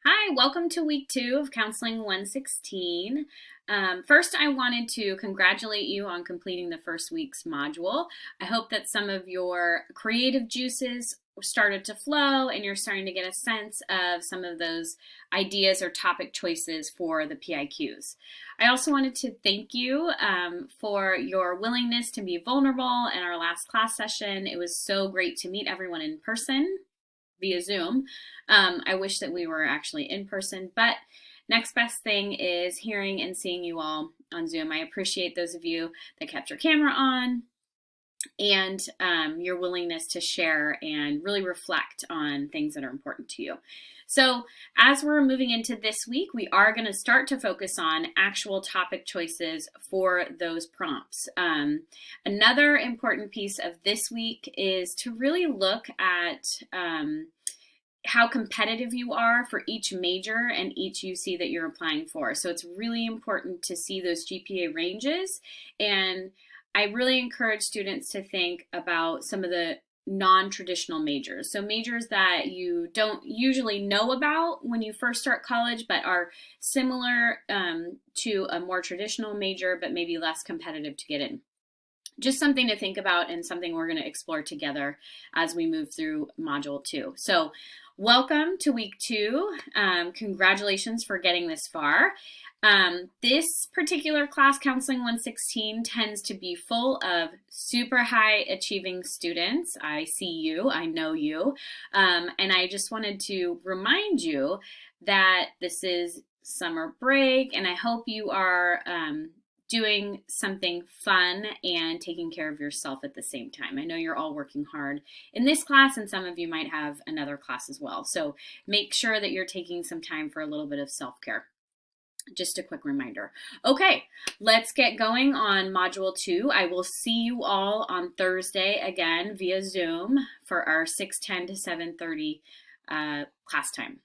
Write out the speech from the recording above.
Hi, welcome to week 2 of Counseling 116. First, I wanted to congratulate you on completing the first week's module. I hope that some of your creative juices started to flow and you're starting to get a sense of some of those ideas or topic choices for the PIQs. I also wanted to thank you for your willingness to be vulnerable in our last class session. It was so great to meet everyone in person via Zoom. I wish that we were actually in person, but next best thing is hearing and seeing you all on Zoom. I appreciate those of you that kept your camera on and your willingness to share and really reflect on things that are important to you. So as we're moving into this week, we are going to start to focus on actual topic choices for those prompts. Another important piece of this week is to really look at how competitive you are for each major and each UC that you're applying for. So it's really important to see those GPA ranges, and I really encourage students to think about some of the non-traditional majors. So majors that you don't usually know about when you first start college, but are similar to a more traditional major, but maybe less competitive to get in. Just something to think about and something we're going to explore together as we move through Module 2. So welcome to week 2. Congratulations for getting this far. This particular class, Counseling 116, tends to be full of super high achieving students. I see you, I know you, and I just wanted to remind you that this is summer break, and I hope you are doing something fun and taking care of yourself at the same time. I know you're all working hard in this class, and some of you might have another class as well. So make sure that you're taking some time for a little bit of self-care. Just a quick reminder. Okay, let's get going on Module 2. I will see you all on Thursday again via Zoom for our 6:10 to 7:30 class time.